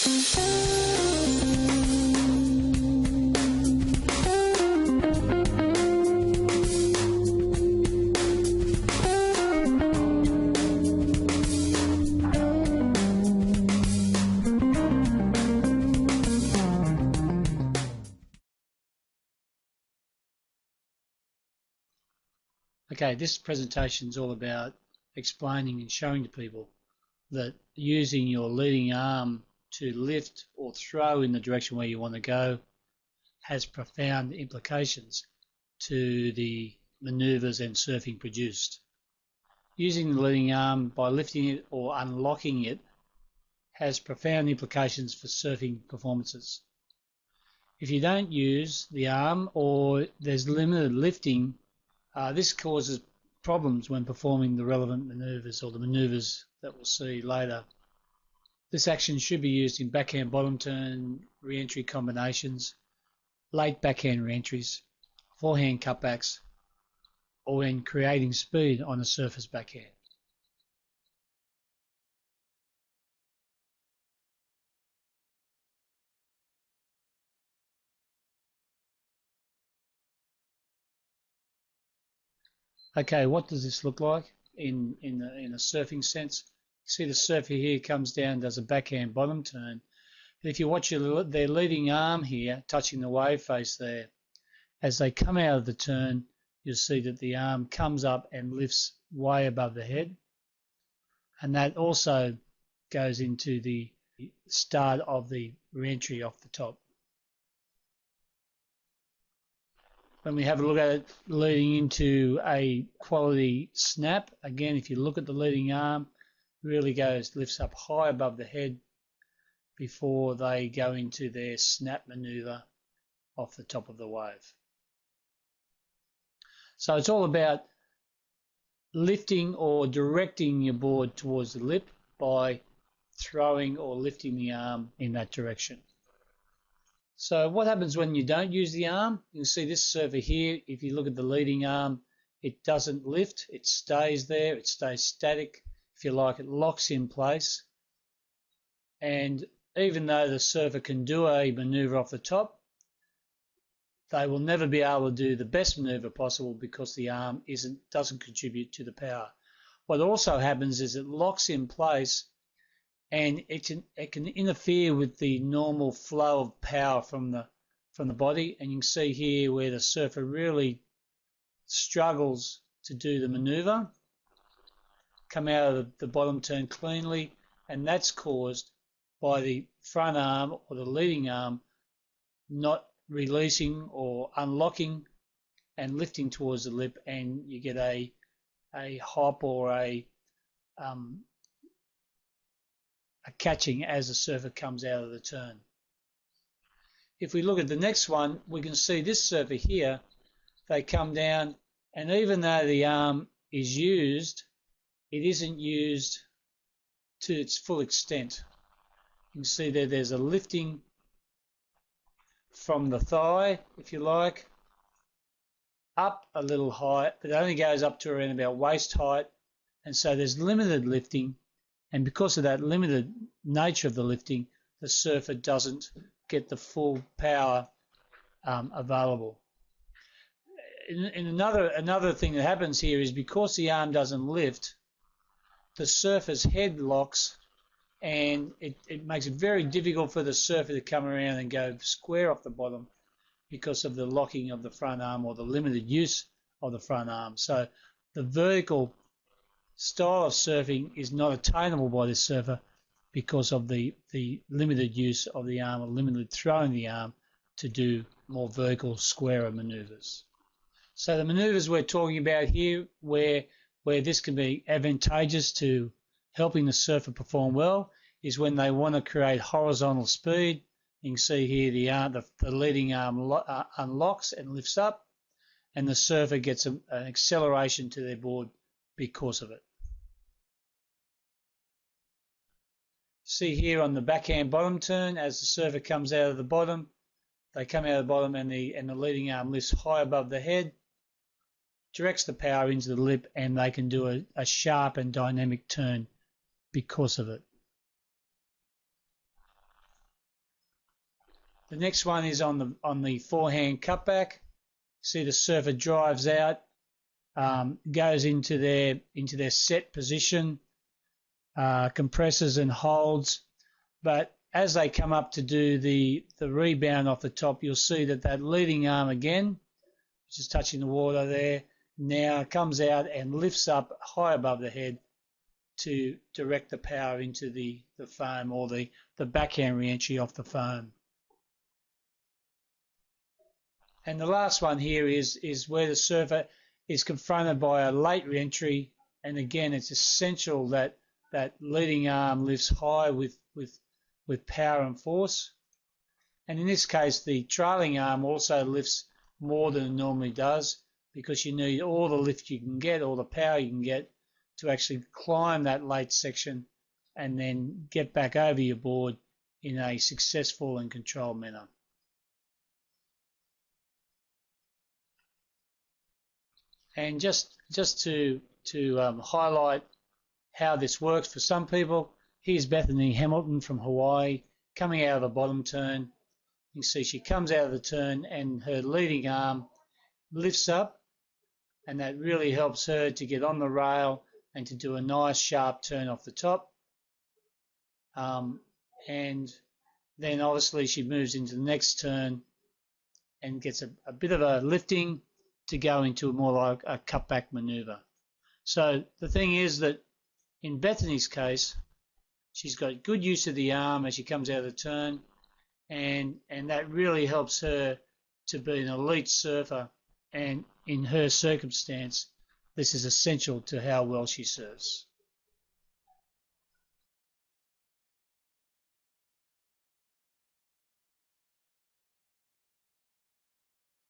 Okay, this presentation is all about explaining and showing to people that using your leading arm to lift or throw in the direction where you want to go has profound implications to the manoeuvres and surfing produced. Using the leading arm by lifting it or unlocking it has profound implications for surfing performances. If you don't use the arm or there's limited lifting, this causes problems when performing the relevant manoeuvres or the manoeuvres that we'll see later. This action should be used in backhand bottom turn re-entry combinations, late backhand re-entries, forehand cutbacks, or when creating speed on a surface backhand. Okay, what does this look like in a surfing sense? See the surfer here comes down, does a backhand bottom turn. But if you watch their leading arm here touching the wave face there, as they come out of the turn, you'll see that the arm comes up and lifts way above the head. And that also goes into the start of the re-entry off the top. When we have a look at it leading into a quality snap, again, if you look at the leading arm, really lifts up high above the head before they go into their snap maneuver off the top of the wave. So it's all about lifting or directing your board towards the lip by throwing or lifting the arm in that direction. So what happens when you don't use the arm? You can see this surfer here, if you look at the leading arm, it doesn't lift, it stays there, it stays static, if you like, it locks in place. And even though the surfer can do a maneuver off the top, they will never be able to do the best maneuver possible because the arm doesn't contribute to the power. What also happens is it locks in place and it can interfere with the normal flow of power from the body, and you can see here where the surfer really struggles to do the maneuver, come out of the bottom turn cleanly, and that's caused by the front arm or the leading arm not releasing or unlocking and lifting towards the lip, and you get a hop or a catching as the surfer comes out of the turn. If we look at the next one, we can see this surfer here, they come down, and even though the arm is used, it isn't used to its full extent. You can see there's a lifting from the thigh, if you like, up a little height, but it only goes up to around about waist height, and so there's limited lifting, and because of that limited nature of the lifting, the surfer doesn't get the full power available. And another thing that happens here is because the arm doesn't lift, the surfer's head locks, and it makes it very difficult for the surfer to come around and go square off the bottom because of the locking of the front arm or the limited use of the front arm. So the vertical style of surfing is not attainable by this surfer because of the limited use of the arm or limited throwing the arm to do more vertical, squarer manoeuvres. So the manoeuvres we're talking about here where this can be advantageous to helping the surfer perform well is when they want to create horizontal speed. You can see here the leading arm unlocks and lifts up, and the surfer gets an acceleration to their board because of it. See here on the backhand bottom turn, as the surfer comes out of the bottom, they come out of the bottom and the leading arm lifts high above the head, directs the power into the lip, and they can do a sharp and dynamic turn because of it. The next one is on the forehand cutback. See the surfer drives out, goes into their set position, compresses and holds, but as they come up to do the rebound off the top, you'll see that leading arm again, which is touching the water there, now comes out and lifts up high above the head to direct the power into the foam, or the backhand re-entry off the foam. And the last one here is where the surfer is confronted by a late re-entry, and again it's essential that leading arm lifts high with power and force. And in this case, the trailing arm also lifts more than it normally does, because you need all the lift you can get, all the power you can get to actually climb that late section and then get back over your board in a successful and controlled manner. And just to highlight how this works for some people, here's Bethany Hamilton from Hawaii coming out of the bottom turn. You can see she comes out of the turn and her leading arm lifts up, and that really helps her to get on the rail and to do a nice sharp turn off the top. And then obviously she moves into the next turn and gets a bit of a lifting to go into more like a cutback maneuver. So the thing is that in Bethany's case, she's got good use of the arm as she comes out of the turn, and that really helps her to be an elite surfer, and in her circumstance, this is essential to how well she serves.